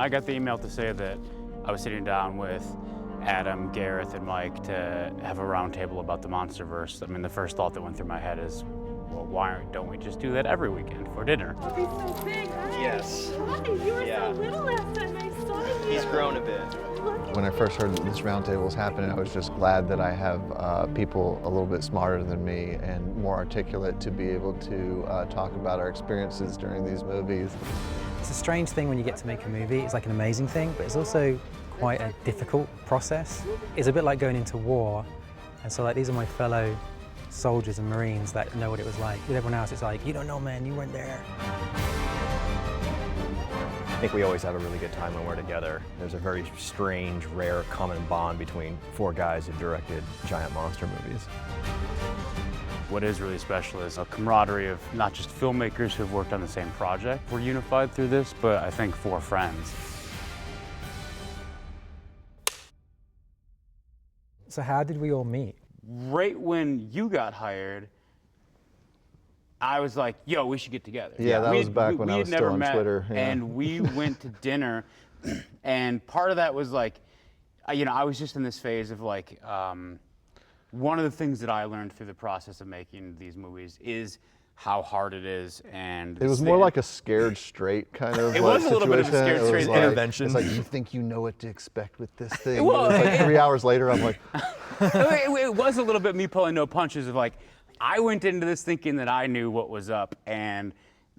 I got the email to say that I was sitting down with Adam, Gareth, and Mike to have a roundtable about the MonsterVerse, I mean, the first thought that went through my head is, well, why don't we just do that every weekend for dinner? Oh, he's so big. Hi. Yes. Hi, you were so little last time I saw you. He's grown a bit. When I first heard that this roundtable was happening, I was just glad that I have people a little bit smarter than me and more articulate to be able to talk about our experiences during these movies. It's a strange thing when you get to make a movie. It's like an amazing thing, but it's also quite a difficult process. It's a bit like going into war, and so like these are my fellow soldiers and Marines that know what it was like. With everyone else, it's like, you don't know, man, you weren't there. I think we always have a really good time when we're together. There's a very strange, rare common bond between four guys who've directed giant monster movies. What is really special is a camaraderie of not just filmmakers who have worked on the same project. We're unified through this, but I think four friends. So how did we all meet? Right when you got hired, I was like, yo, we should get together. Yeah, that was back when I was still on Twitter. Yeah. And we went to dinner, and part of that was like, you know, I was just in this phase of like, one of the things that I learned through the process of making these movies is how hard it is, and it was more like a scared straight kind of. It was a little bit of a scared straight intervention. It's like, you think you know what to expect with this thing. Well, it's like 3 hours later, I'm like. It was a little bit me pulling no punches of like, I went into this thinking that I knew what was up, and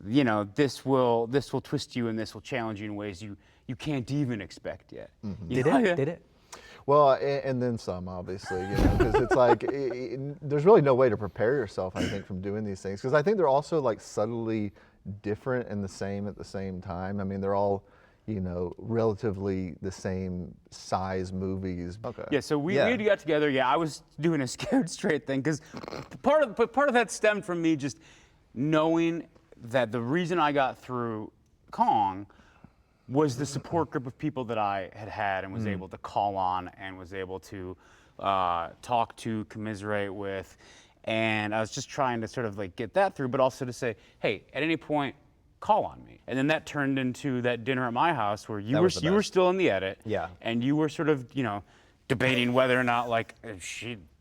you know, this will twist you and this will challenge you in ways you can't even expect yet. Mm-hmm. Did it? Well, and then some, obviously, you know, because it's like, there's really no way to prepare yourself, I think, from doing these things. Because I think they're also like subtly different and the same at the same time. I mean, they're all, you know, relatively the same size movies. Okay. Yeah, so we got together. Yeah, I was doing a scared straight thing because part of that stemmed from me just knowing that the reason I got through Kong was the support group of people that I had and was able to call on and was able to talk to, commiserate with, and I was just trying to sort of like get that through, but also to say, hey, at any point, call on me. And then that turned into that dinner at my house where you were still in the edit, and you were sort of, you know, debating whether or not like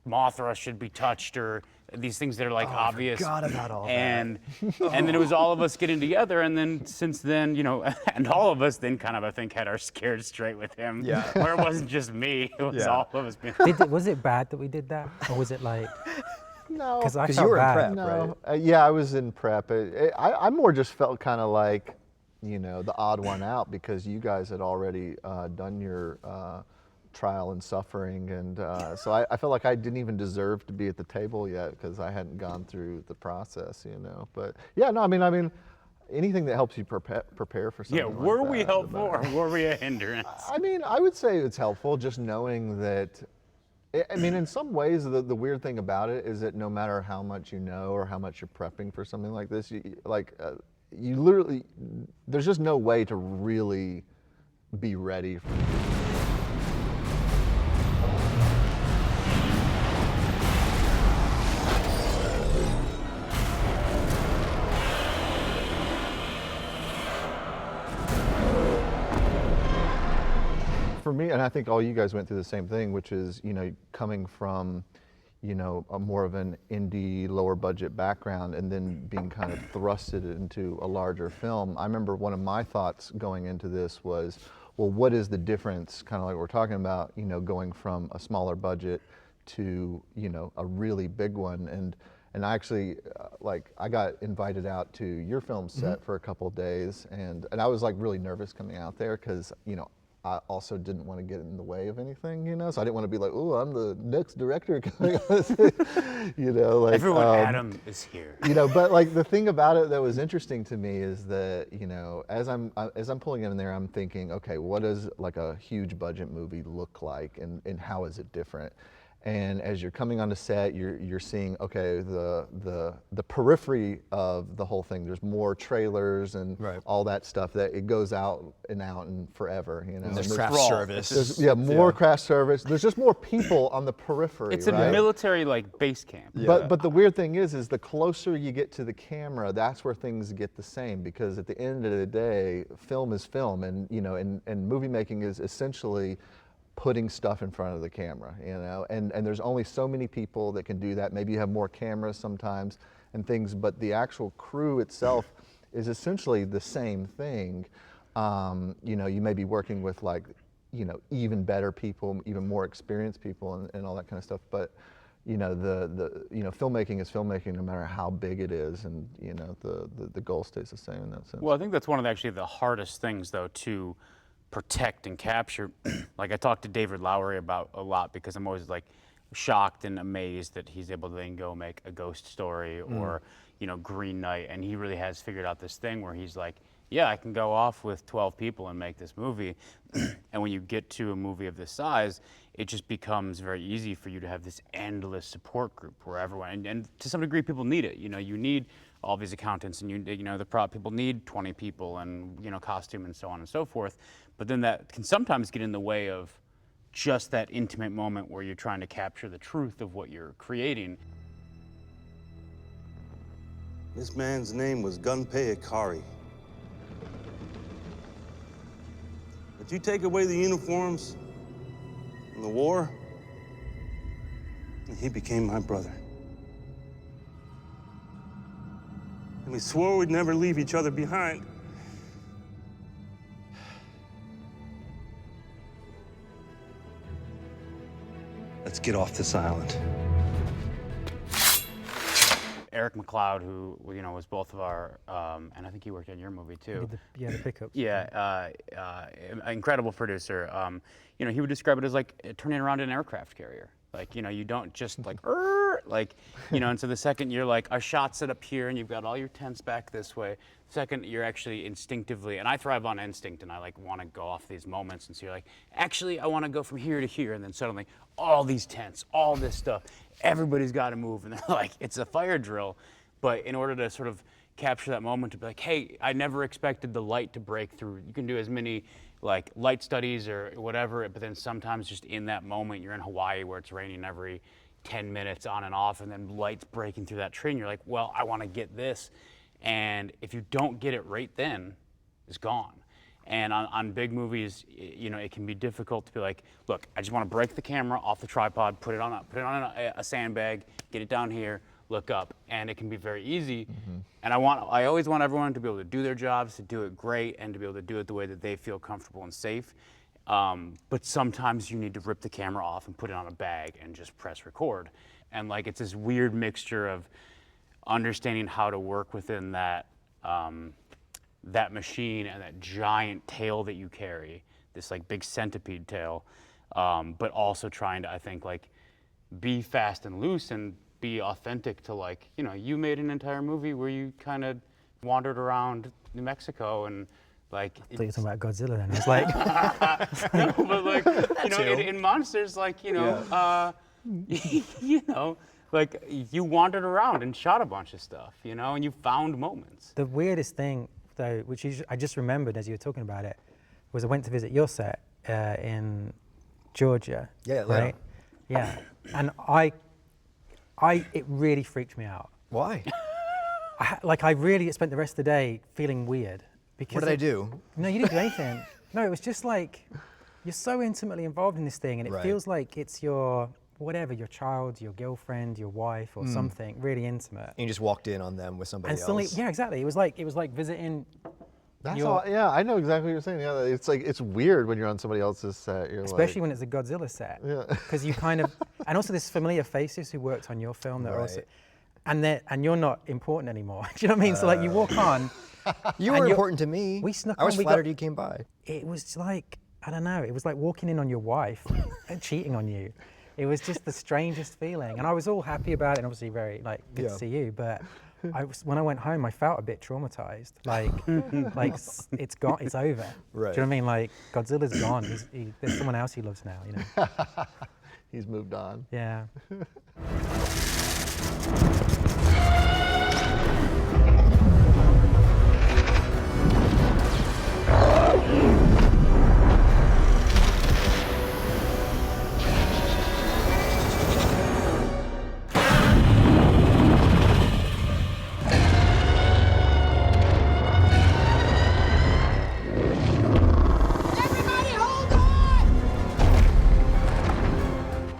Mothra should be touched or these things that are like obvious. I forgot about all that. And then it was all of us getting together, and then since then, you know, and all of us then kind of I think had our scared straight with him. Yeah. Where it wasn't just me, it was all of us. Was it bad that we did that, or was it like? No, because you were in prep, no. right? Yeah, I was in prep. I more just felt kind of like, you know, the odd one out because you guys had already done your trial and suffering, and so I felt like I didn't even deserve to be at the table yet because I hadn't gone through the process, you know. But yeah, no, I mean, anything that helps you prepare for something. Yeah, were like we that, helpful or were we a hindrance? I mean, I would say it's helpful just knowing that. I mean, in some ways, the weird thing about it is that no matter how much you know or how much you're prepping for something like this, you literally, there's just no way to really be ready. For me, and I think all you guys went through the same thing, which is, you know, coming from, you know, a more of an indie, lower budget background and then being kind of thrusted into a larger film. I remember one of my thoughts going into this was, well, what is the difference, kind of like we're talking about, you know, going from a smaller budget to, you know, a really big one. And I actually, I got invited out to your film set for a couple of days, and I was like really nervous coming out there because, you know, I also didn't want to get in the way of anything, you know, so I didn't want to be like, oh, I'm the next director coming on. You know, like everyone, Adam is here. You know, but like the thing about it that was interesting to me is that, you know, as I'm pulling in there, I'm thinking, okay, what does like a huge budget movie look like, and how is it different? And as you're coming onto set, you're seeing, okay, the periphery of the whole thing. There's more trailers and all that stuff that it goes out and forever, you know. And there's And craft service. there's more craft service. There's just more people on the periphery. It's a right? military like base camp. But the weird thing is the closer you get to the camera, that's where things get the same, because at the end of the day, film is film, and you know, and movie making is essentially putting stuff in front of the camera, you know, and there's only so many people that can do that. Maybe you have more cameras sometimes and things, but the actual crew itself is essentially the same thing. You know, you may be working with like, you know, even better people, even more experienced people and all that kind of stuff, but you know, you know, filmmaking is filmmaking no matter how big it is, and you know, the goal stays the same in that sense. Well, I think that's one of the hardest things though to protect and capture. Like I talked to David Lowery about a lot, because I'm always like shocked and amazed that he's able to then go make a ghost story or, you know, Green Knight, and he really has figured out this thing where he's like, yeah, I can go off with 12 people and make this movie. And when you get to a movie of this size, it just becomes very easy for you to have this endless support group where everyone, and to some degree people need it. You know, you need all these accountants, and you know, the prop people need 20 people, and you know, costume and so on and so forth. But then that can sometimes get in the way of just that intimate moment where you're trying to capture the truth of what you're creating. This man's name was Gunpei Ikari. But you take away the uniforms and the war, and he became my brother. And we swore we'd never leave each other behind. Let's get off this island. Eric McLeod, who, you know, was both of our, and I think he worked on your movie too. The pickups. Yeah, incredible producer. You know, he would describe it as like turning around an aircraft carrier. Like, you know, you don't just like, like, you know, and so the second you're like, a shot's set up here and you've got all your tents back this way. Second, you're actually instinctively, and I thrive on instinct, and I like want to go off these moments, and so you're like, actually, I want to go from here to here, and then suddenly, all these tents, all this stuff, everybody's got to move, and they're like, it's a fire drill, but in order to sort of capture that moment to be like, hey, I never expected the light to break through. You can do as many like light studies or whatever, but then sometimes just in that moment, you're in Hawaii where it's raining every 10 minutes on and off, and then lights breaking through that tree, and you're like, well, I want to get this. And if you don't get it right then, it's gone. And on big movies, you know, it can be difficult to be like, look, I just want to break the camera off the tripod, put it on a sandbag, get it down here, look up, and it can be very easy. And I always want everyone to be able to do their jobs, to do it great, and to be able to do it the way that they feel comfortable and safe. But sometimes you need to rip the camera off and put it on a bag and just press record. And like, it's this weird mixture of understanding how to work within that that machine and that giant tail that you carry, this like big centipede tail, but also trying to, I think, like be fast and loose and be authentic to, like, you know, you made an entire movie where you kind of wandered around New Mexico and like. I thought you were talking about Godzilla then. I was like. No, but like, you know, in Monsters, like, you know, you know, like you wandered around and shot a bunch of stuff, you know, and you found moments. The weirdest thing, though, which I just remembered as you were talking about it, was I went to visit your set in Georgia. Yeah, right. Yeah, and it really freaked me out. Why? I really spent the rest of the day feeling weird. Because What did I do? No, you didn't do anything. No, it was just like, you're so intimately involved in this thing, and it feels like it's your, whatever, your child, your girlfriend, your wife, or something really intimate. And you just walked in on them with somebody And suddenly, else. yeah, exactly. It was like visiting. That's all. Yeah, I know exactly what you're saying. Yeah, it's like, it's weird when you're on somebody else's set. You're Especially like, when it's a Godzilla set. Yeah. Because you kind of, and also there's familiar faces who worked on your film that are also, Right. and you're not important anymore. Do you know what I mean? So like you walk on. You and were you're- important to me. We snuck I was on, we flattered got- you came by. It was like, I don't know, it was like walking in on your wife and cheating on you. It was just the strangest feeling. And I was all happy about it, and obviously very, like, good to see you, but when I went home, I felt a bit traumatized. Like it's gone, it's over. Right. Do you know what I mean? Like, Godzilla's gone. There's someone else he loves now, you know? He's moved on. Yeah.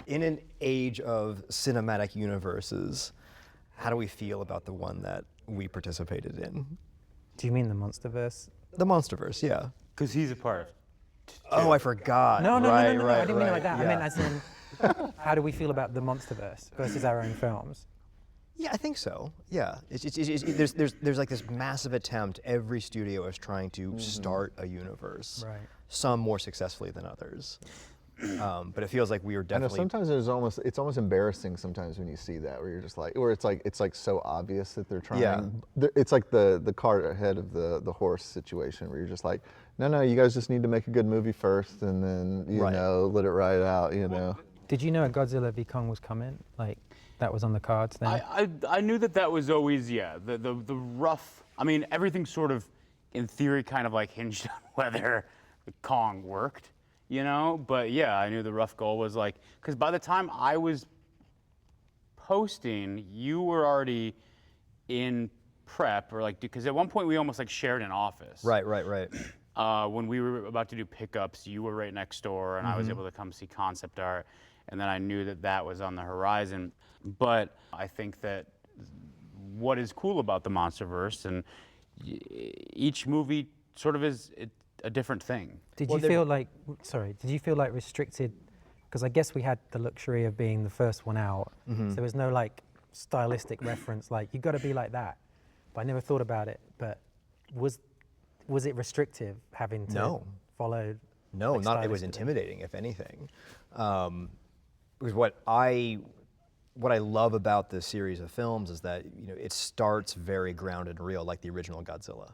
In an age of cinematic universes, how do we feel about the one that we participated in? Do you mean the MonsterVerse? The MonsterVerse, yeah. Because he's a part of it. Oh, I forgot. No, no, right, no, no, no, right, I didn't mean it like right, that. yeah. I meant as in, how do we feel about the MonsterVerse versus our own films? Yeah, I think so. Yeah, there's like this massive attempt. Every studio is trying to start a universe. Right. Some more successfully than others. But it feels like we were I know definitely. sometimes it's almost embarrassing sometimes when you see that, where you're just like, or it's like so obvious that they're trying. Yeah. It's like the cart ahead of the horse situation, where you're just like, no, you guys just need to make a good movie first, and then you Right. know, let it ride out, you know. Did you know a Godzilla v Kong was coming? Like, that was on the cards then? I knew that was always, yeah, the rough, I mean, everything sort of, in theory, kind of like hinged on whether Kong worked, you know? But yeah, I knew the rough goal was like, because by the time I was posting, you were already in prep, or like, because at one point we almost like shared an office. Right. When we were about to do pickups, you were right next door, and I was able to come see concept art, and then I knew that was on the horizon. But I think that what is cool about the MonsterVerse, and each movie sort of is a different thing. Did you feel like, did you feel like restricted? Because I guess we had the luxury of being the first one out, so there was no like stylistic reference, like you got to be like that. But I never thought about it. But was it restrictive having to follow? No, like, not. It was stylistically? intimidating, if anything. Because what I love about this series of films is that it starts very grounded and real, like the original Godzilla,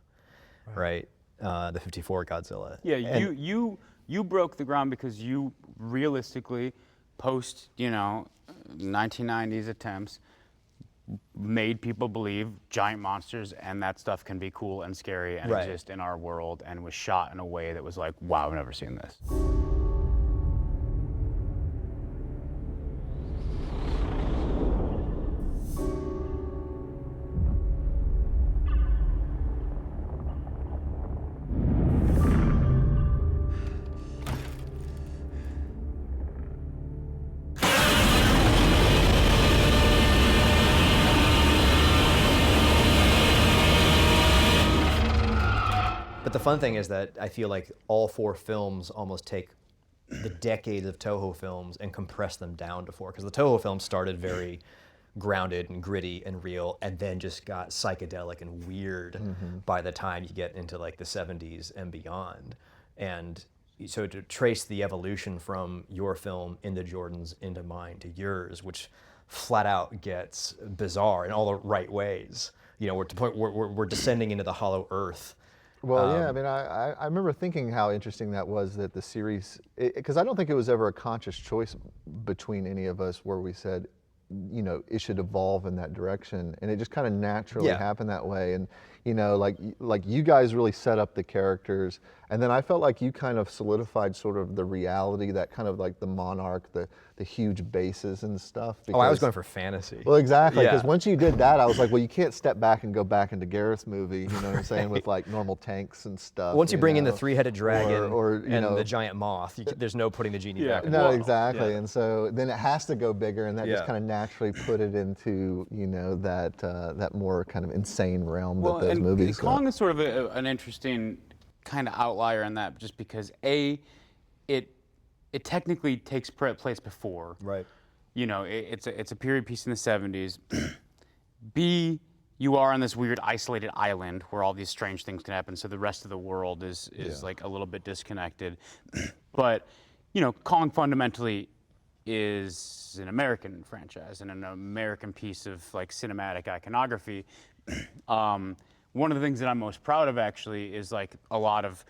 right? The '54 Godzilla. Yeah, And- you broke the ground because you realistically, post 1990s attempts, made people believe giant monsters and that stuff can be cool and scary and Right. exist in our world, and was shot in a way that was like, wow, I've never seen this. But the fun thing is that I feel like all four films almost take the decades of Toho films and compress them down to four. Because the Toho films started very grounded and gritty and real, and then just got psychedelic and weird by the time you get into like the 70s and beyond. And so to trace the evolution from your film into Jordan's, into mine, to yours, which flat out gets bizarre in all the right ways. We're to the point where we're descending into the hollow earth. Well, yeah, I mean, I remember thinking how interesting that was, that the series, because I don't think it was ever a conscious choice between any of us where we said, it should evolve in that direction, and it just kind of naturally happened that way. And like you guys really set up the characters, and then I felt like you kind of solidified sort of the reality, that kind of like the monarch, the huge bases and stuff. Oh, I was going for fantasy. Well, exactly, because Yeah. once you did that, I was like, well, you can't step back and go back into Gareth's movie, you know what I'm saying, with like normal tanks and stuff. Once you bring in the three-headed dragon or and the giant moth, there's no putting the genie back in the No, bottle. exactly, Yeah. and so then it has to go bigger, and that just Yeah. kind of naturally put it into that more kind of insane realm that those and movies. Kong is sort of an interesting kind of outlier in that, just because it technically takes place before. Right. It's a period piece in the 70s. B, you are on this weird isolated island where all these strange things can happen, so the rest of the world is like a little bit disconnected. But Kong fundamentally is an American franchise and an American piece of like cinematic iconography. One of the things that I'm most proud of actually is like a lot of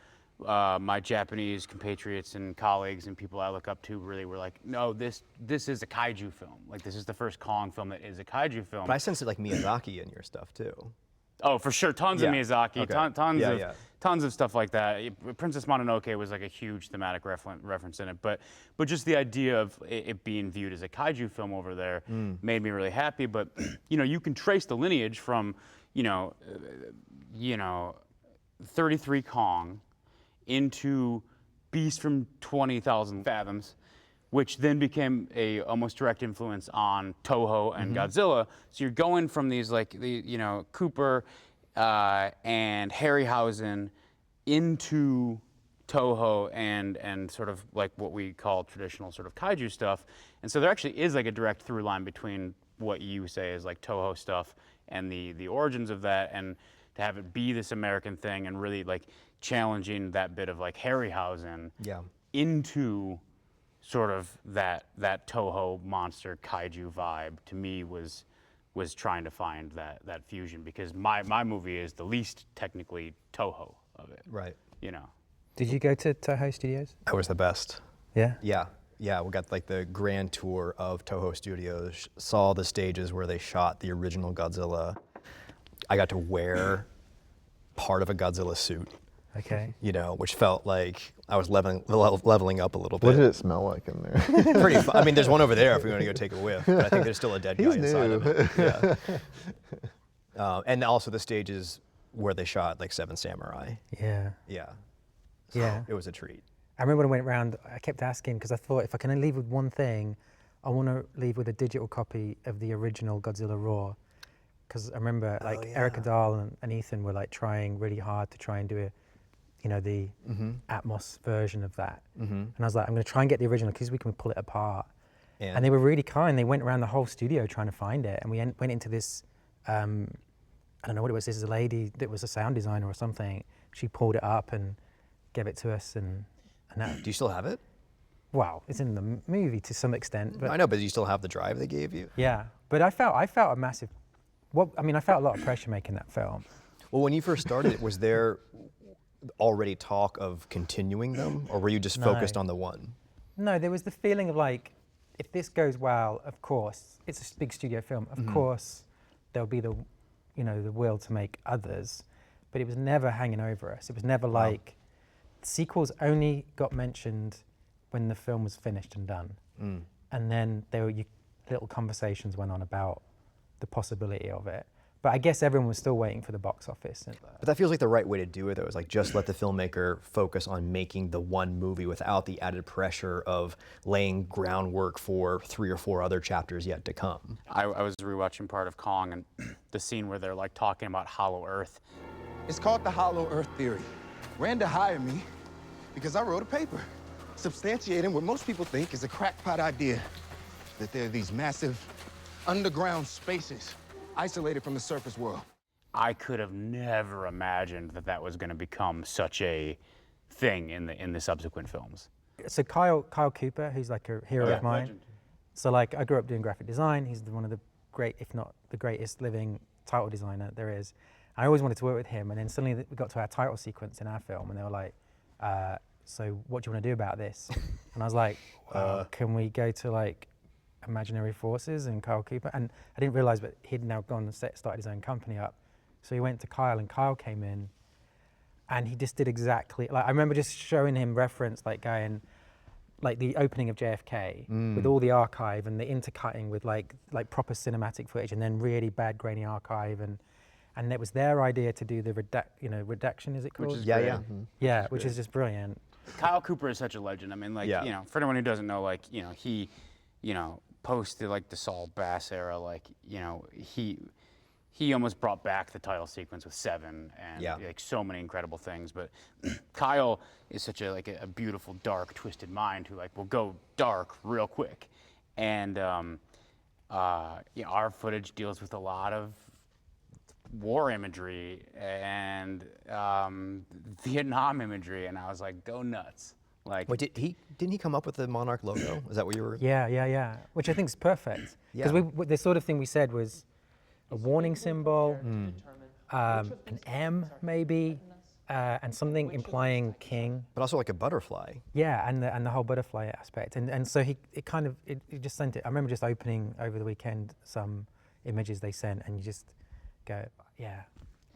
my Japanese compatriots and colleagues and people I look up to really were like, no, this is a kaiju film. Like, this is the first Kong film that is a kaiju film. But I sense it like Miyazaki in your stuff too. Oh, for sure, tons of Yeah. Miyazaki, Okay. tons of stuff like that. Princess Mononoke was like a huge thematic reference in it, but just the idea of it being viewed as a kaiju film over there made me really happy. But you can trace the lineage from 33 Kong into Beast from 20,000 Fathoms, which then became a almost direct influence on Toho and Godzilla. So you're going from these Cooper and Harryhausen into Toho and sort of like what we call traditional sort of kaiju stuff. And so there actually is like a direct through line between what you say is like Toho stuff and the origins of that, and to have it be this American thing and really like challenging that bit of like Harryhausen into sort of that Toho monster kaiju vibe, to me was trying to find that fusion, because my movie is the least technically Toho of it. Right. Did you go to Toho Studios? That was the best. Yeah. Yeah, we got like the grand tour of Toho Studios, saw the stages where they shot the original Godzilla. I got to wear part of a Godzilla suit, Okay. which felt like I was leveling up a little bit. What did it smell like in there? Pretty fun. I mean, there's one over there if we want to go take a whiff, but I think there's still a dead guy He's inside new. of it. Yeah. And also the stages where they shot like Seven Samurai. Yeah. Yeah. So Yeah. it was a treat. I remember when I went around, I kept asking, because I thought if I can leave with one thing, I want to leave with a digital copy of the original Godzilla Raw. Because I remember Erica Dahl and Ethan were like trying really hard to try and do the Atmos version of that. And I was like, I'm going to try and get the original because we can pull it apart. And they were really kind. They went around the whole studio trying to find it. And we went into this, I don't know what it was. This is a lady that was a sound designer or something. She pulled it up and gave it to us. And that, Do you still have it? wow, it's in the movie to some extent. But I know, but do you still have the drive they gave you? yeah, but I felt a massive, I felt a lot of pressure making that film. Well, when you first started, was there already talk of continuing them, or were you just No. focused on the one? No, there was the feeling of like, if this goes well, of course, it's a big studio film. Of course, there'll be the will to make others, but it was never hanging over us. It was never like, sequels only got mentioned when the film was finished and done. And then there were little conversations went on about the possibility of it. But I guess everyone was still waiting for the box office. But that feels like the right way to do it, though, is like just let the filmmaker focus on making the one movie without the added pressure of laying groundwork for 3 or 4 other chapters yet to come. I was rewatching part of Kong, and the scene where they're like talking about Hollow Earth. It's called the Hollow Earth Theory. Randa hired me because I wrote a paper substantiating what most people think is a crackpot idea, that there are these massive underground spaces isolated from the surface world. I could have never imagined that was going to become such a thing in the subsequent films. So Kyle Cooper, who's like a hero of mine. Legend. So like I grew up doing graphic design. He's one of the great, if not the greatest living title designer there is. I always wanted to work with him, and then suddenly we got to our title sequence in our film, and they were like, so what do you want to do about this? And I was like, can we go to like Imaginary Forces and Kyle Cooper? And I didn't realize, but he'd now gone and started his own company up. So he went to Kyle, and Kyle came in, and he just did exactly, like I remember just showing him reference, like going, like the opening of JFK with all the archive and the intercutting with like proper cinematic footage, and then really bad grainy archive, and it was their idea to do the redaction, is it called? Which is Yeah, great. yeah. Yeah, which is just brilliant. Kyle Cooper is such a legend. I mean, like, for anyone who doesn't know, like, he, posted like the Saul Bass era, like, he almost brought back the title sequence with Seven and like so many incredible things. But Kyle is such a beautiful, dark, twisted mind who like will go dark real quick. And our footage deals with a lot of war imagery and Vietnam imagery, and I was like, go nuts. Like, Wait, didn't he come up with the Monarch logo? Is that what you were? Yeah. Which I think is perfect. Because the sort of thing we said was a warning symbol, an M maybe, and something implying king. But also like a butterfly. Yeah, and the whole butterfly aspect, and so he just sent it. I remember just opening over the weekend some images they sent, and you just go, yeah,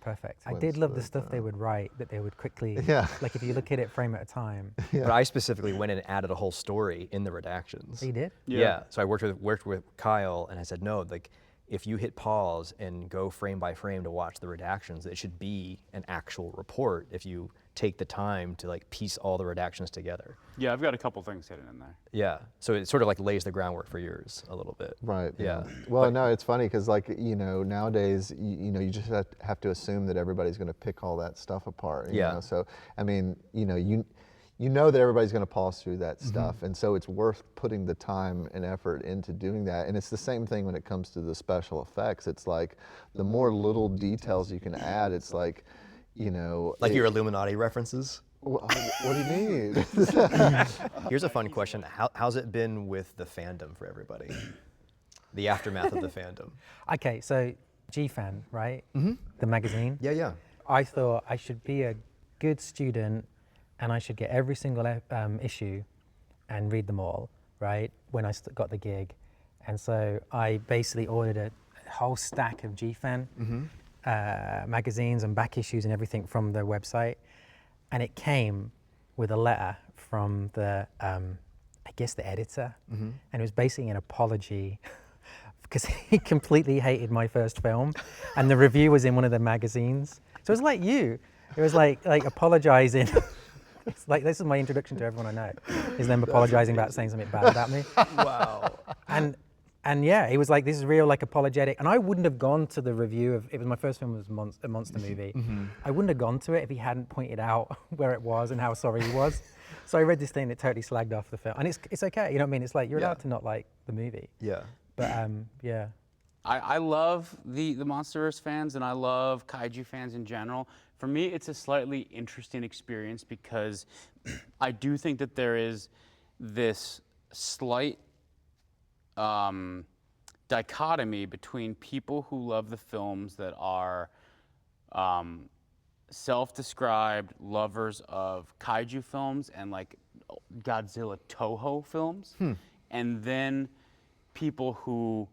perfect. I did love the stuff they would write, that they would quickly, like if you look at it frame at a time. But I specifically went and added a whole story in the redactions. You did? Yeah. So I worked with Kyle, and I said, no, like if you hit pause and go frame by frame to watch the redactions, it should be an actual report if you take the time to like piece all the redactions together. Yeah, I've got a couple things hidden in there. Yeah. So it sort of like lays the groundwork for yours a little bit. Right. Yeah. Well, no, it's funny because like, you know, nowadays, you know, you just have to assume that everybody's going to pick all that stuff apart. You know? So, I mean, you know that everybody's going to pause through that stuff, and so it's worth putting the time and effort into doing that. And it's the same thing when it comes to the special effects. It's like the more little details you can add, it's like, you know, like your Illuminati references. What do you mean? Here's a fun question. How's it been with the fandom for everybody? The aftermath of the fandom. Okay, so G-Fan, right? The magazine. Yeah. I thought I should be a good student and I should get every single issue and read them all, right, when I got the gig. And so I basically ordered a whole stack of G-Fan magazines and back issues and everything from their website. And it came with a letter from the, I guess the editor. And it was basically an apology because he completely hated my first film. And the review was in one of the magazines. So it was like you. It was like apologizing. It's like, this is my introduction to everyone I know, is them apologizing about saying something bad about me. Wow. And yeah, it was like, this is real, like apologetic. And I wouldn't have gone to the review of, it was my first film was a monster movie. I wouldn't have gone to it if he hadn't pointed out where it was and how sorry he was. So I read this thing that totally slagged off the film. And it's okay, you know what I mean? It's like, you're allowed to not like the movie. Yeah. But yeah. I love the MonsterVerse fans, and I love kaiju fans in general. For me, it's a slightly interesting experience because I do think that there is this slight dichotomy between people who love the films that are self-described lovers of kaiju films and like Godzilla Toho films, and then people who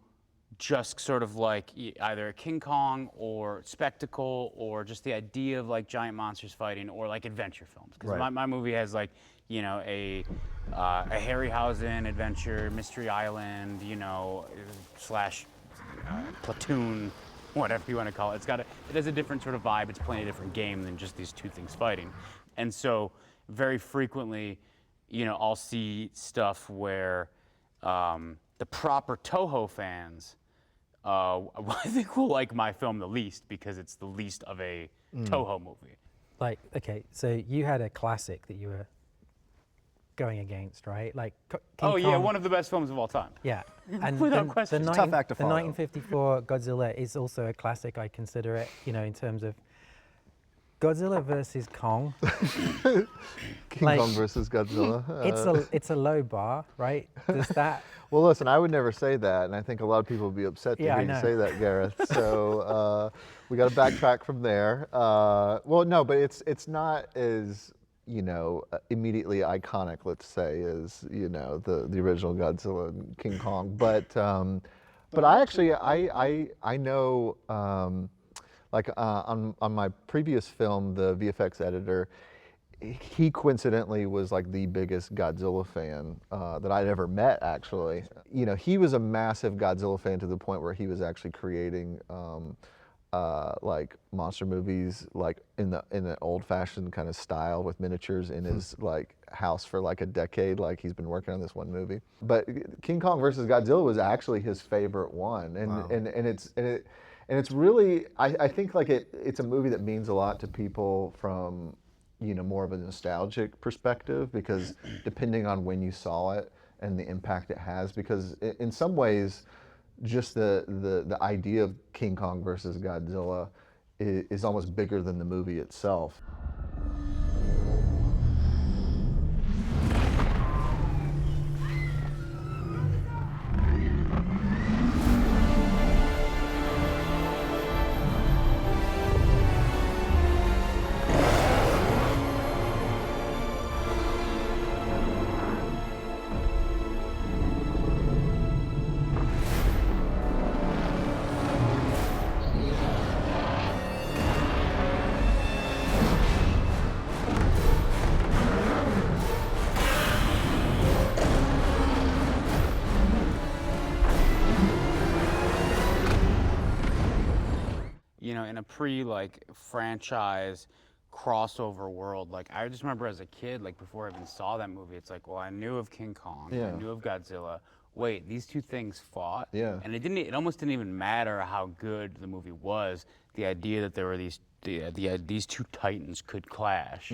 just sort of like either King Kong or spectacle or just the idea of like giant monsters fighting or like adventure films. Because my movie has like, you know, a Harryhausen adventure, Mystery Island, you know, slash platoon, whatever you want to call it. It has a different sort of vibe. It's playing a different game than just these two things fighting. And so very frequently, you know, I'll see stuff where the proper Toho fans I think will like my film the least because it's the least of a Toho movie. Like, okay, so you had a classic that you were going against, right? Like King yeah, Kong. one of the best films of all time. Yeah, and Without question. the It's a tough act to follow. 1954 Godzilla is also a classic. I consider it, you know, in terms of Godzilla versus Kong. King Kong versus Godzilla. It's a low bar, right? Does that? Well, listen, I would never say that, and I think a lot of people would be upset to Yeah, I hear you know. say that, Gareth. So we got to backtrack from there. Well, no, but it's not as, you know, immediately iconic, let's say, as, you know, the original Godzilla and King Kong. But I actually I know. Like on my previous film, the VFX editor, he coincidentally was like the biggest Godzilla fan that I'd ever met, actually. You know, he was a massive Godzilla fan to the point where he was actually creating like monster movies like in an old-fashioned kind of style with miniatures in his like house for like a decade. Like he's been working on this one movie. But King Kong versus Godzilla was actually his favorite one, and it's really, I think like it's a movie that means a lot to people from, you know, more of a nostalgic perspective, because depending on when you saw it and the impact it has, because in some ways, just the idea of King Kong versus Godzilla is almost bigger than the movie itself. you know, in a pre-like franchise crossover world, like I just remember as a kid, like before I even saw that movie, it's like, well, I knew of King Kong, I knew of Godzilla. Wait, these two things fought, and it almost didn't even matter how good the movie was. The idea that there were these two titans could clash.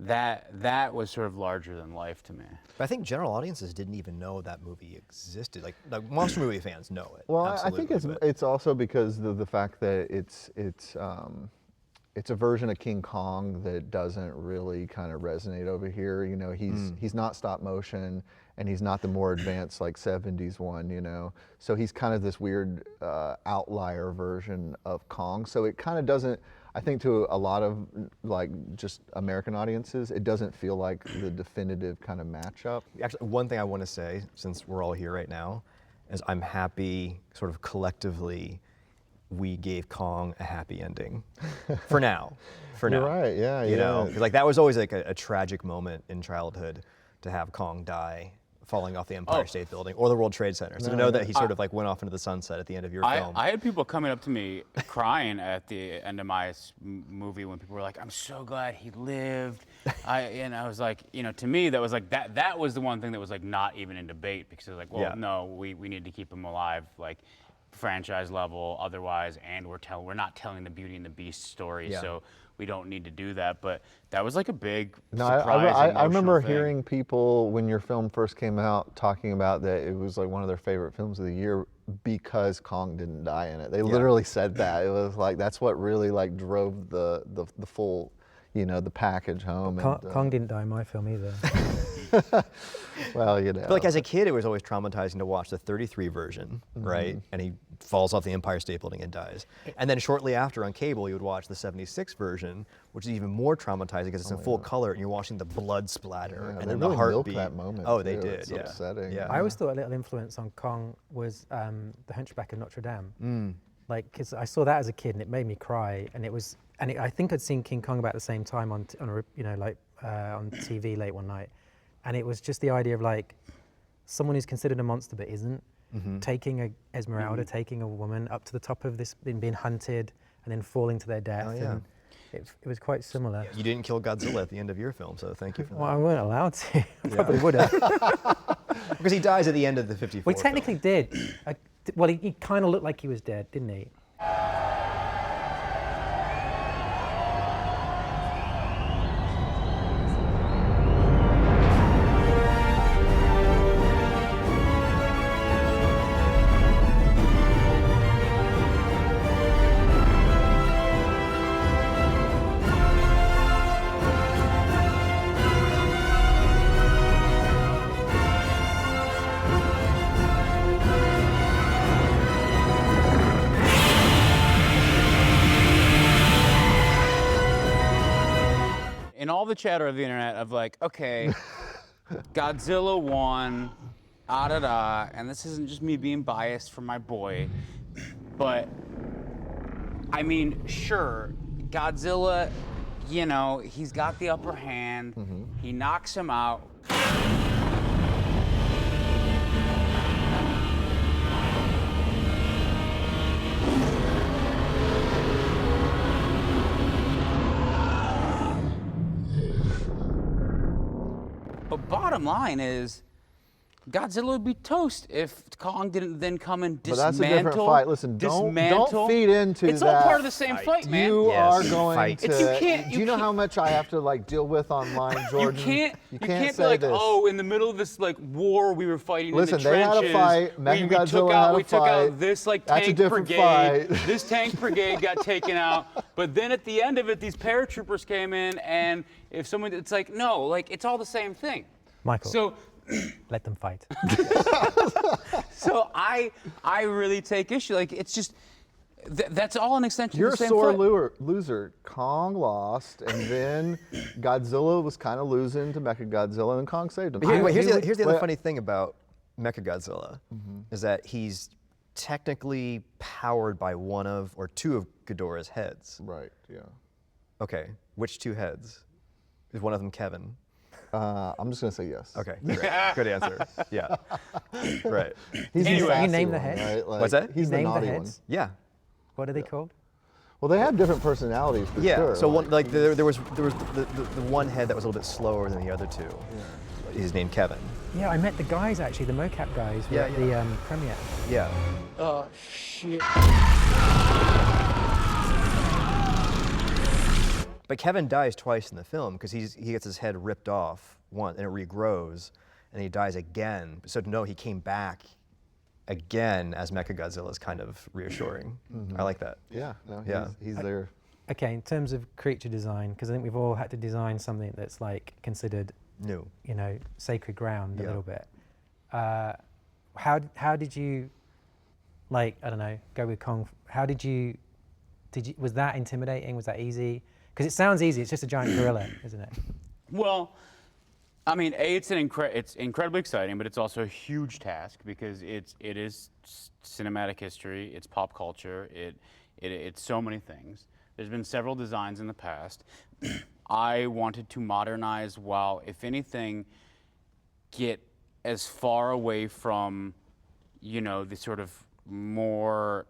That was sort of larger than life to me. But I think general audiences didn't even know that movie existed. Like monster movie fans know it. Well, I think it's also because of the fact that it's a version of King Kong that doesn't really kind of resonate over here. You know, he's not stop motion, and he's not the more advanced like 70s one, you know. So he's kind of this weird outlier version of Kong. So it kind of doesn't, I think to a lot of like just American audiences, it doesn't feel like the definitive kind of matchup. Actually, one thing I want to say, since we're all here right now, is I'm happy sort of collectively we gave Kong a happy ending. For now. For now. You're right, yeah, you know, 'cause, like that was always like a tragic moment in childhood to have Kong die falling off the Empire State Building or the World Trade Center. So to know that he sort of like went off into the sunset at the end of your film. I had people coming up to me crying at the end of my movie when people were like, "I'm so glad he lived." And I was like, you know, to me that was like that was the one thing that was like not even in debate, because it was like, well, no, we need to keep him alive, like franchise level, otherwise, and we're not telling the Beauty and the Beast story, so we don't need to do that. But that was like a big surprise. I remember thing. hearing people when your film first came out talking about that it was like one of their favorite films of the year because Kong didn't die in it. They literally said that. It was like that's what really like drove the full, you know, the package home. Kong didn't die in my film either. Well, you know. But like as a kid, it was always traumatizing to watch the 33 version, right? And he falls off the Empire State Building and dies. And then shortly after on cable, you would watch the 76 version, which is even more traumatizing because it's in full color and you're watching the blood splatter and then really the heartbeat. milked that moment. Oh, they too. did. It's upsetting. Yeah. I always thought a little influence on Kong was The Hunchback of Notre Dame. Like, because I saw that as a kid and it made me cry. And I think I'd seen King Kong about the same time on TV late one night. And it was just the idea of like someone who's considered a monster but isn't, taking a Esmeralda, taking a woman up to the top of this, being hunted, and then falling to their death. And it was quite similar. You didn't kill Godzilla at the end of your film, so thank you for that. Well, I weren't allowed to. I probably would have. Because he dies at the end of the 54. Well, he technically did. Well, he kind of looked like he was dead, didn't he? In all the chatter of the internet of like, okay, Godzilla won, and this isn't just me being biased for my boy, but I mean, sure, Godzilla, you know, he's got the upper hand, he knocks him out. But bottom line is, Godzilla would be toast if Kong didn't then come and dismantle. But that's a different fight. Listen, don't feed into that. It's all part of the same fight, man. You are going to. Do you know how much I have to like deal with online, Jordan? You can't be say like, this. oh, in the middle of this like war we were fighting Listen, in the trenches. they had a fight. Mechagodzilla we took out this like That's tank a different brigade. fight. This tank brigade got taken out. But then at the end of it, these paratroopers came in, and if someone, it's like, no, like it's all the same thing. Michael. So. Let them fight. So I really take issue. Like it's just that's all an extension. You're of the a same sore fight. loser. Kong lost, and then Godzilla was kind of losing to Mechagodzilla, and Kong saved him. Here's the other funny thing about Mechagodzilla is that he's technically powered by one of or two of Ghidorah's heads. Right. Yeah. Okay, which two heads? Is one of them Kevin? I'm just gonna say yes. Okay, great. Good answer. Yeah. Right. He's Anyway, the sassy you name the one, heads? right? Like, What's that? He's You the named the naughty heads? Yeah. What are they called? Well, they have different personalities for Yeah. sure. So one, like there was the one head that was a little bit slower than the other two. Yeah. He's named Kevin. Yeah, I met the guys actually, the mocap guys, were at the premiere. Yeah. Oh, shit. But Kevin dies twice in the film because he gets his head ripped off once and it regrows, and he dies again. So to know he came back again as Mechagodzilla is kind of reassuring. I like that. Yeah, no, Yeah. he's there. Okay, in terms of creature design, because I think we've all had to design something that's like considered, New. you know, sacred ground a Yeah. little bit. How did you, like, I don't know, go with Kong? How did you, was that intimidating? Was that easy? Because it sounds easy, it's just a giant gorilla, isn't it? Well, I mean, it's incredibly exciting, but it's also a huge task because it is cinematic history, it's pop culture, it's so many things. There's been several designs in the past. I wanted to modernize while, if anything, get as far away from, you know, the sort of more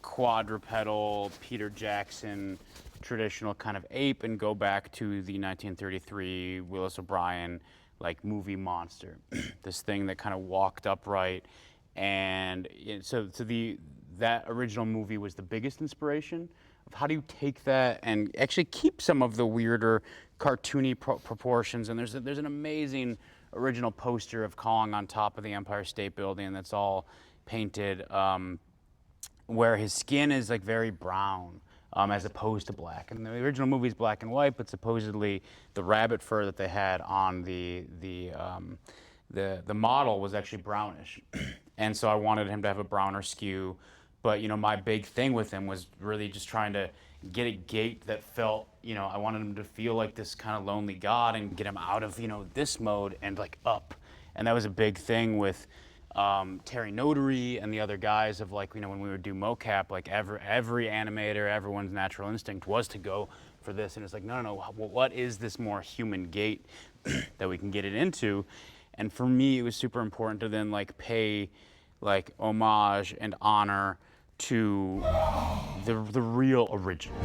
quadrupedal Peter Jackson traditional kind of ape and go back to the 1933 Willis O'Brien like movie monster, this thing that kind of walked upright, and that original movie was the biggest inspiration of how do you take that and actually keep some of the weirder cartoony proportions. And there's an amazing original poster of Kong on top of the Empire State Building that's all painted, where his skin is like very brown. As opposed to black. And the original movie is black and white, but supposedly the rabbit fur that they had on the model was actually brownish. And so I wanted him to have a browner skew. But you know, my big thing with him was really just trying to get a gait that felt, you know, I wanted him to feel like this kind of lonely god and get him out of, you know, this mode and like up. And that was a big thing with Terry Notary and the other guys of, like, you know, when we would do mocap, like every animator, everyone's natural instinct was to go for this, and it's like, no, what is this more human gait that we can get it into? And for me, it was super important to then like pay like homage and honor to the real original.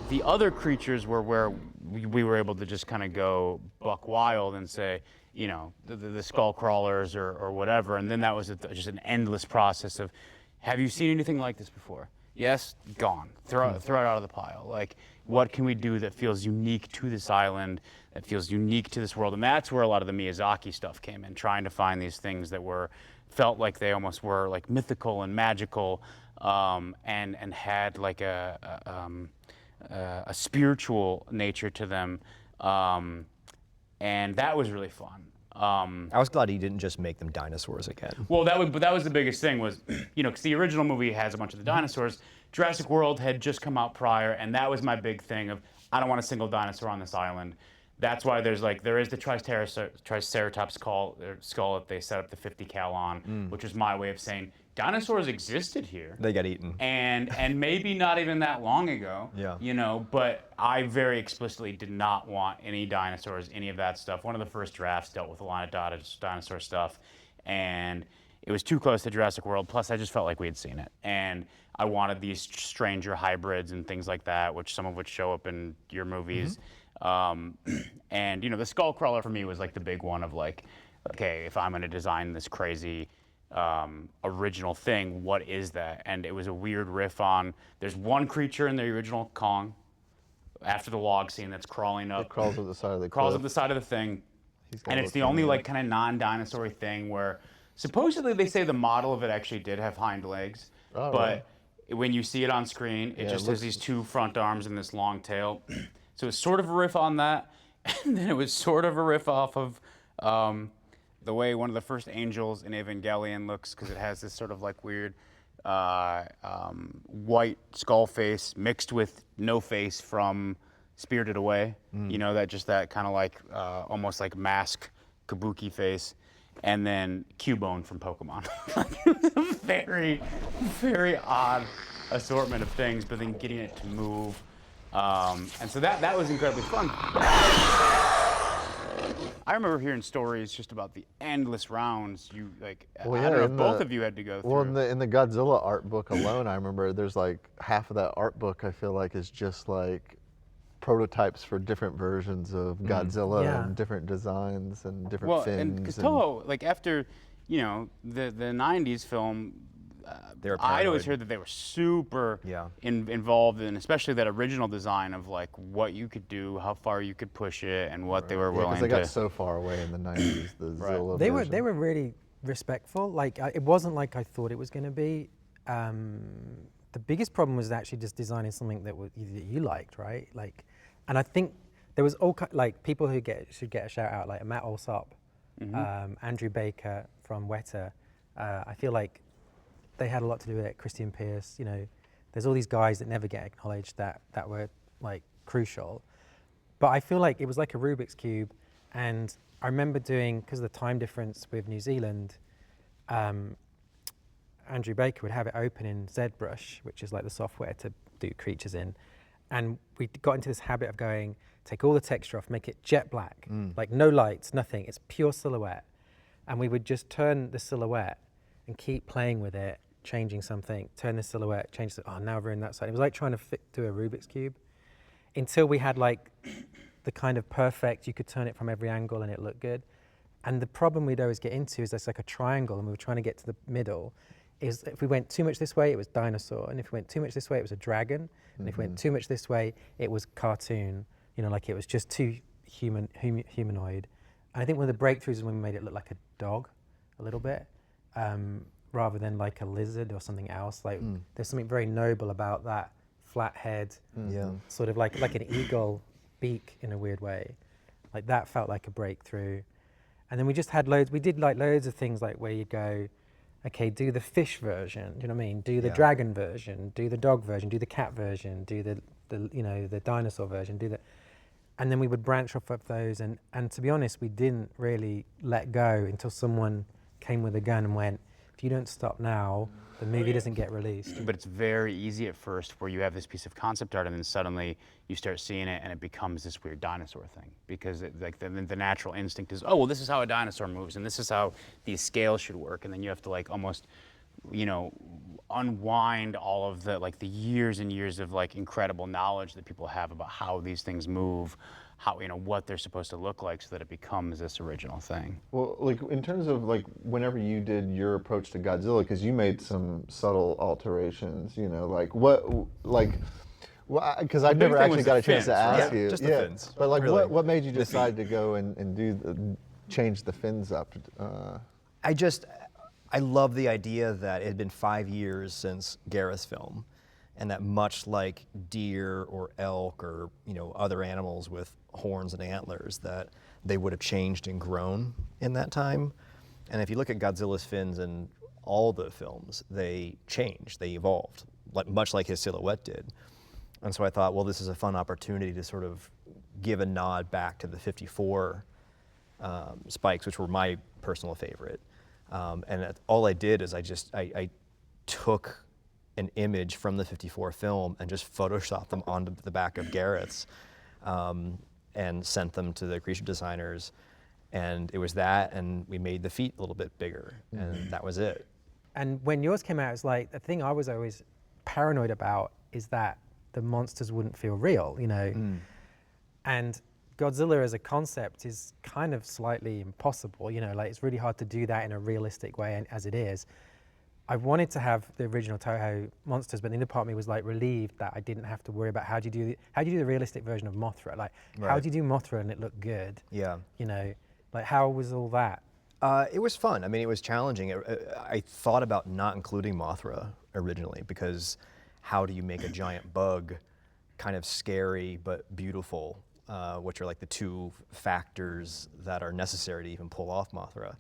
The other creatures were where we were able to just kind of go buck wild and say, you know, the skull crawlers or whatever. And then that was just an endless process of, have you seen anything like this before? Yes, gone. Throw it out of the pile. Like, what can we do that feels unique to this island, that feels unique to this world? And that's where a lot of the Miyazaki stuff came in, trying to find these things that felt like they almost were like mythical and magical, and had like a spiritual nature to them, and that was really fun. I was glad he didn't just make them dinosaurs again. Well, that was the biggest thing was, you know, because the original movie has a bunch of the dinosaurs. Jurassic World had just come out prior, and that was my big thing of, I don't want a single dinosaur on this island. That's why there is the Triceratops skull that they set up the 50 cal on, which is my way of saying dinosaurs existed here. They got eaten. And maybe not even that long ago. Yeah. You know, but I very explicitly did not want any dinosaurs, any of that stuff. One of the first drafts dealt with a lot of dinosaur stuff, and it was too close to Jurassic World. Plus, I just felt like we had seen it, and I wanted these stranger hybrids and things like that, some of which show up in your movies. And you know, the skull crawler for me was like the big one of like, okay, if I'm going to design this crazy original thing, what is that? And it was a weird riff on, there's one creature in the original Kong after the log scene that's crawling up. It crawls up the side of the crawls cliff. up the side of the thing. And it's the look only familiar. like kind of non-dinosaur thing where supposedly they say the model of it actually did have hind legs, Oh, but when you see it on screen, it Yeah, just it has these two front arms and this long tail. So it's sort of a riff on that, and then it was sort of a riff off of the way one of the first angels in Evangelion looks, because it has this sort of like weird white skull face mixed with no face from Spirited Away. You know, that kind of like almost like mask kabuki face. And then Cubone from Pokemon. It was a very, very odd assortment of things, but then getting it to move. And so that was incredibly fun. I remember hearing stories just about the endless rounds you like. Well, I yeah, don't know if in both the- of you had to go through. Well, in the Godzilla art book alone, I remember there's like half of that art book I feel like is just like prototypes for different versions of Godzilla Yeah. and different designs and different well, fins. and because Toho, like after, the '90s film, They were I'd always paranoid. heard that they were super Yeah. involved in, especially that original design of like what you could do, how far you could push it, and what they were Yeah, willing because they to. got so far away in the 90s, the Zilla They version. were really respectful. Like it wasn't like I thought it was going to be. The biggest problem was actually just designing something that you liked, right? Like, and I think there was like people who should get a shout out, like Matt Alsop, Andrew Baker from Weta. I feel like they had a lot to do with it. Christian Pierce, there's all these guys that never get acknowledged that were like crucial. But I feel like it was like a Rubik's Cube, and I remember doing, because of the time difference with New Zealand, Andrew Baker would have it open in ZBrush, which is like the software to do creatures in. And we got into this habit of going, take all the texture off, make it jet black, like no lights, nothing, it's pure silhouette. And we would just turn the silhouette and keep playing with it, changing something, turn the silhouette, change the, oh, now we're in that side. It was like trying to do a Rubik's Cube until we had like the kind of perfect, you could turn it from every angle and it looked good. And the problem we'd always get into is there's like a triangle and we were trying to get to the middle, is if we went too much this way, it was dinosaur. And if we went too much this way, it was a dragon. And if we went too much this way, it was cartoon. Like it was just too humanoid. And I think one of the breakthroughs is when we made it look like a dog a little bit, rather than like a lizard or something else. Like there's something very noble about that flat head, sort of like an eagle beak in a weird way. Like that felt like a breakthrough. And then we just had we did like loads of things like where you go, okay, do the fish version, do you know what I mean? Do the dragon version, do the dog version, do the cat version, do the dinosaur version, and then we would branch off of those, and to be honest, we didn't really let go until someone came with a gun and went, if you don't stop now, the movie doesn't get released. But it's very easy at first where you have this piece of concept art and then suddenly you start seeing it and it becomes this weird dinosaur thing, because the natural instinct is, oh, well, this is how a dinosaur moves and this is how these scales should work. And then you have to like almost, unwind all of the like the years and years of like incredible knowledge that people have about how these things move, how, what they're supposed to look like so that it becomes this original thing. Well, like in terms of like whenever you did your approach to Godzilla, because you made some subtle alterations, like what, like, because I never thing actually was got the a chance to fins, right? ask Yeah, you. just the fins, But like, really. what made you decide to go and change the fins up? I love the idea that it had been 5 years since Gareth's film, and that much like deer or elk or other animals with horns and antlers, that they would have changed and grown in that time. And if you look at Godzilla's fins in all the films, they changed, they evolved, much like his silhouette did. And so I thought, well, this is a fun opportunity to sort of give a nod back to the 54 spikes, which were my personal favorite. And all I did is I took an image from the 54 film and just photoshopped them onto the back of Gareth's, and sent them to the creature designers. And it was that, and we made the feet a little bit bigger, and that was it. And when yours came out, it's like, the thing I was always paranoid about is that the monsters wouldn't feel real, And Godzilla as a concept is kind of slightly impossible, like it's really hard to do that in a realistic way as it is. I wanted to have the original Toho monsters, but the inner part of me was like relieved that I didn't have to worry about how do you do the realistic version of Mothra? Like, how do you do Mothra and it looked good? Yeah. Like how was all that? It was fun. I mean, it was challenging. I thought about not including Mothra originally, because how do you make a giant bug kind of scary but beautiful, which are like the two factors that are necessary to even pull off Mothra.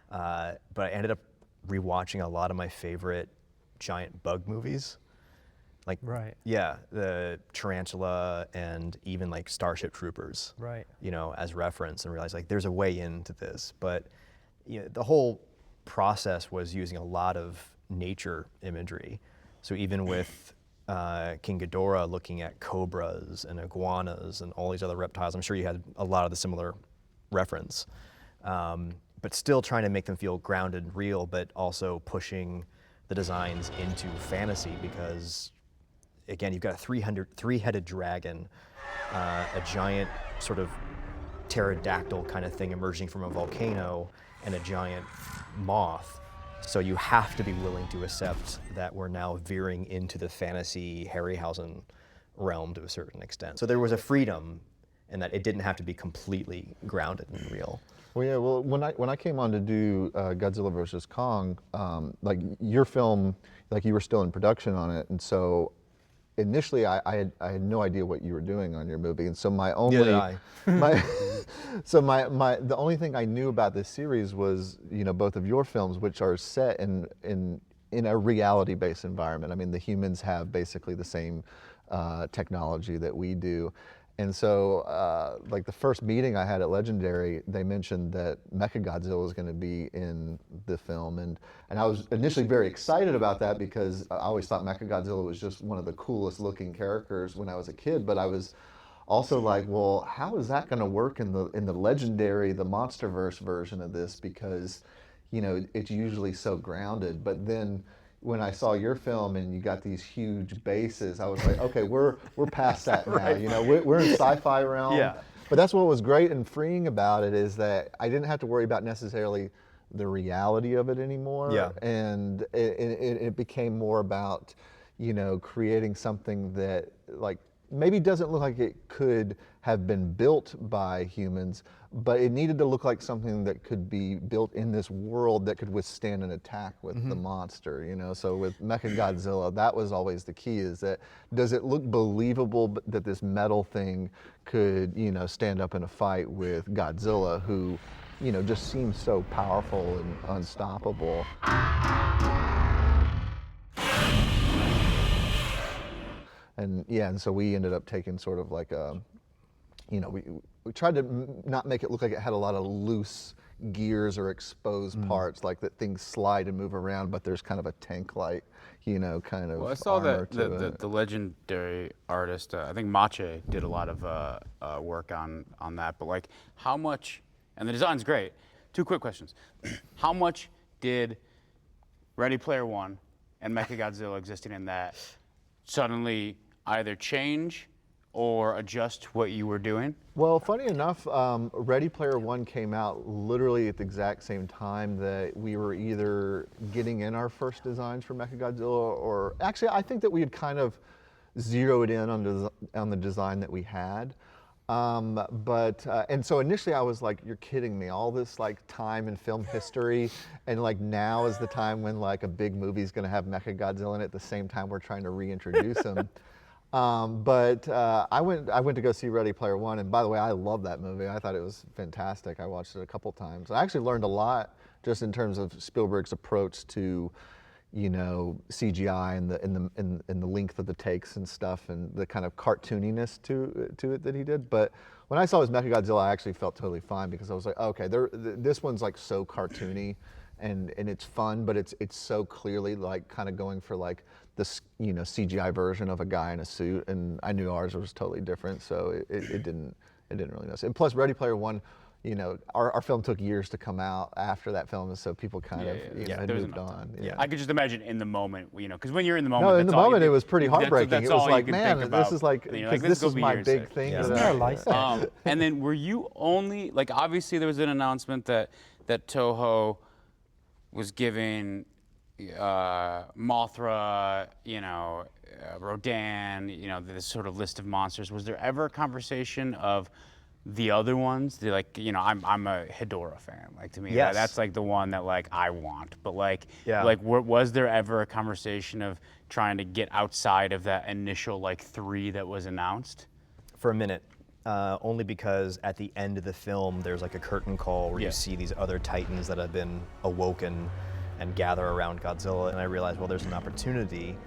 But I ended up rewatching a lot of my favorite giant bug movies. Like, yeah, the Tarantula and even like Starship Troopers, as reference, and realized like there's a way into this. But the whole process was using a lot of nature imagery. So even with King Ghidorah looking at cobras and iguanas and all these other reptiles, I'm sure you had a lot of the similar reference, but still trying to make them feel grounded and real, but also pushing the designs into fantasy because, again, you've got a three-headed dragon, a giant sort of pterodactyl kind of thing emerging from a volcano, and a giant moth. So you have to be willing to accept that we're now veering into the fantasy Harryhausen realm to a certain extent. So there was a freedom in that it didn't have to be completely grounded and real. Well, yeah. Well, when I came on to do Godzilla versus Kong, like your film, like you were still in production on it, and so initially I had no idea what you were doing on your movie, and so my only the only thing I knew about this series was both of your films, which are set in a reality-based environment. I mean, the humans have basically the same technology that we do. And so, like the first meeting I had at Legendary, they mentioned that Mechagodzilla was going to be in the film, and I was initially very excited about that because I always thought Mechagodzilla was just one of the coolest looking characters when I was a kid. But I was also like, well, how is that going to work in the Legendary, the MonsterVerse version of this? Because it's usually so grounded. But then when I saw your film and you got these huge bases, I was like, okay, we're past that now. Right. We're in sci-fi realm. Yeah. But that's what was great and freeing about it, is that I didn't have to worry about necessarily the reality of it anymore. Yeah. And it became more about, creating something that like maybe doesn't look like it could have been built by humans, but it needed to look like something that could be built in this world that could withstand an attack with the monster, So with Mechagodzilla, that was always the key, is that does it look believable that this metal thing could, stand up in a fight with Godzilla, who, just seems so powerful and unstoppable. And yeah, and so we ended up taking sort of like a, we tried to not make it look like it had a lot of loose gears or exposed parts, like that things slide and move around, but there's kind of a tank-like, kind of Well, I saw armor that to it. the legendary artist, I think Mache, did a lot of work on that. But like, how much? And the design's great. Two quick questions: how much did Ready Player One and Mechagodzilla existing in that suddenly either change or adjust what you were doing? Well, funny enough, Ready Player One came out literally at the exact same time that we were either getting in our first designs for Mechagodzilla, or actually I think that we had kind of zeroed in on the design that we had. And so initially I was like, you're kidding me, all this like time in film history, and like now is the time when like a big movie is going to have Mechagodzilla in it at the same time we're trying to reintroduce him. I went to go see Ready Player One, and by the way, I love that movie. I thought it was fantastic. I watched it a couple times. I actually learned a lot just in terms of Spielberg's approach to, CGI and the length of the takes and stuff, and the kind of cartooniness to it that he did. But when I saw his Mechagodzilla, I actually felt totally fine, because I was like, okay, this one's like so cartoony, and it's fun, but it's so clearly like kind of going for like this CGI version of a guy in a suit, and I knew ours was totally different, so it didn't really notice. And plus, Ready Player One, our film took years to come out after that film, and so people kind of had moved on. Yeah. I could just imagine in the moment, because when you're in the moment, No, in the that's all you moment do. it was pretty heartbreaking. That's it was all you like, can man, think about. this is like, And you're because like, this go is be my years big sick. thing. Yeah. that Isn't there a I- license? And then were you only, like, obviously there was an announcement that Toho was giving Mothra, Rodan, this sort of list of monsters. Was there ever a conversation of the other ones? They're like, I'm a Hedorah fan. Like, to me, Yes. that's like the one that like I want. But like, Yeah. was there ever a conversation of trying to get outside of that initial like 3 that was announced? For a minute, only because at the end of the film, there's like a curtain call where Yeah. you see these other titans that have been awoken and gather around Godzilla, and I realized, well, there's an opportunity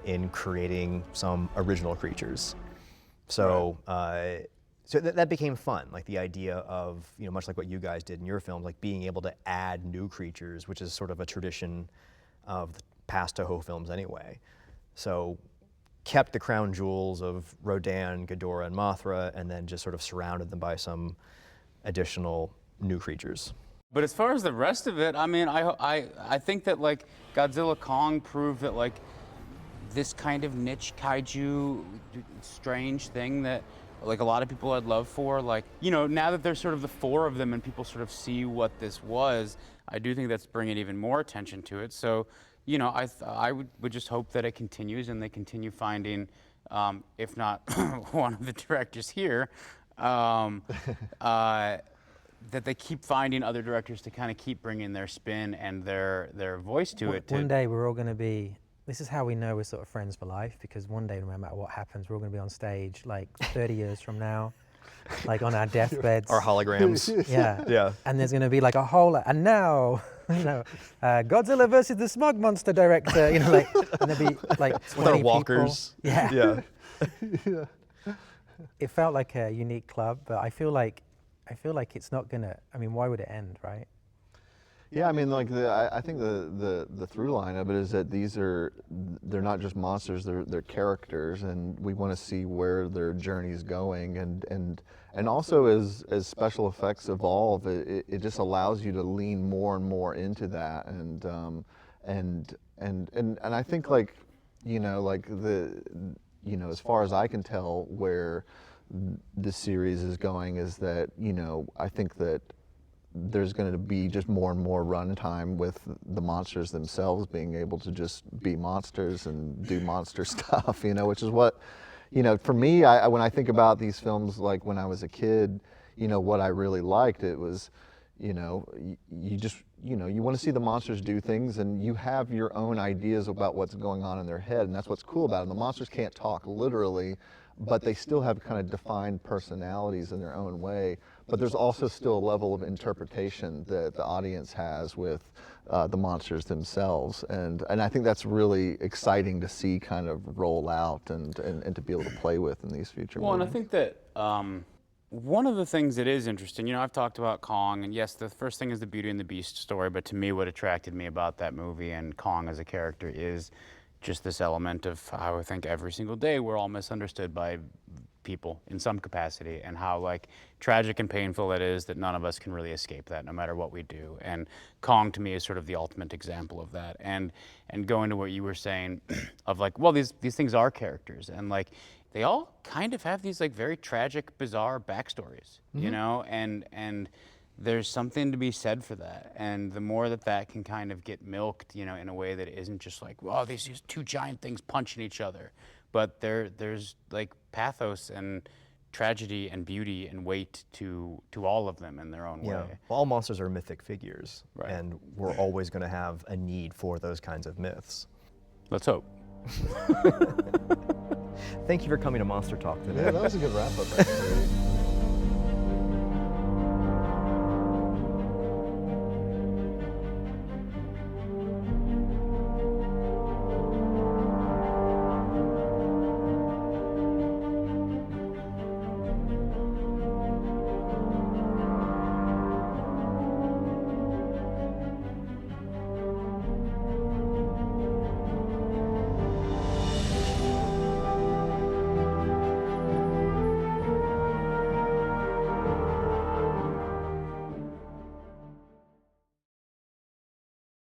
in creating some original creatures. So, so that became fun, like the idea of, much like what you guys did in your film, like being able to add new creatures, which is sort of a tradition of the past Toho films anyway. So kept the crown jewels of Rodan, Ghidorah, and Mothra, and then just sort of surrounded them by some additional new creatures. But as far as the rest of it, I mean, I think that like Godzilla Kong proved that like this kind of niche kaiju strange thing that like a lot of people had love for, like, you know, now that there's sort of the 4 of them and people sort of see what this was, I do think that's bringing even more attention to it. So, you know, I would just hope that it continues and they continue finding, if not one of the directors here, that they keep finding other directors to kind of keep bringing their spin and their voice to it. One day we're all going to be, this is how we know we're sort of friends for life, because one day, no matter what happens, we're all going to be on stage like 30 years from now, like on our deathbeds. Our holograms. Yeah. Yeah. And there's going to be like a whole, and now, you know, Godzilla versus the Smog Monster director, you know, like, and there'll be like 20 With our people. walkers. Yeah. Yeah. It felt like a unique club, but I feel like it's not gonna, I mean, why would it end, right? Yeah, I mean, like I think the through line of it is that they're not just monsters; they're characters, and we want to see where their journey's going, and also as special effects evolve, it just allows you to lean more and more into that, and I think like, you know, like as far as I can tell, where this series is going is that, you know, I think that there's going to be just more and more runtime with the monsters themselves being able to just be monsters and do monster stuff, you know, which is what, you know, for me, when I think about these films, like when I was a kid, you know, what I really liked, it was, you know, you just, you know, you want to see the monsters do things and you have your own ideas about what's going on in their head, and that's what's cool about it. The monsters can't talk literally, but they still have kind of defined personalities in their own way. But there's also still a level of interpretation that the audience has with the monsters themselves. And I think that's really exciting to see kind of roll out and to be able to play with in these future movies. And I think that one of the things that is interesting, you know, I've talked about Kong, and yes, the first thing is the Beauty and the Beast story, but to me what attracted me about that movie and Kong as a character is just this element of how I think every single day we're all misunderstood by people in some capacity, and how like tragic and painful it is that none of us can really escape that no matter what we do. And Kong to me is sort of the ultimate example of that. And going to what you were saying of like, well, these things are characters, and like they all kind of have these like very tragic, bizarre backstories, you know, and there's something to be said for that. And the more that can kind of get milked, you know, in a way that isn't just like, well, these 2 giant things punching each other, but there's like pathos and tragedy and beauty and weight to all of them in their own way. Well, all monsters are mythic figures, Right. and we're always going to have a need for those kinds of myths. Let's hope. Thank you for coming to Monster Talk today. Yeah, that was a good wrap up, actually.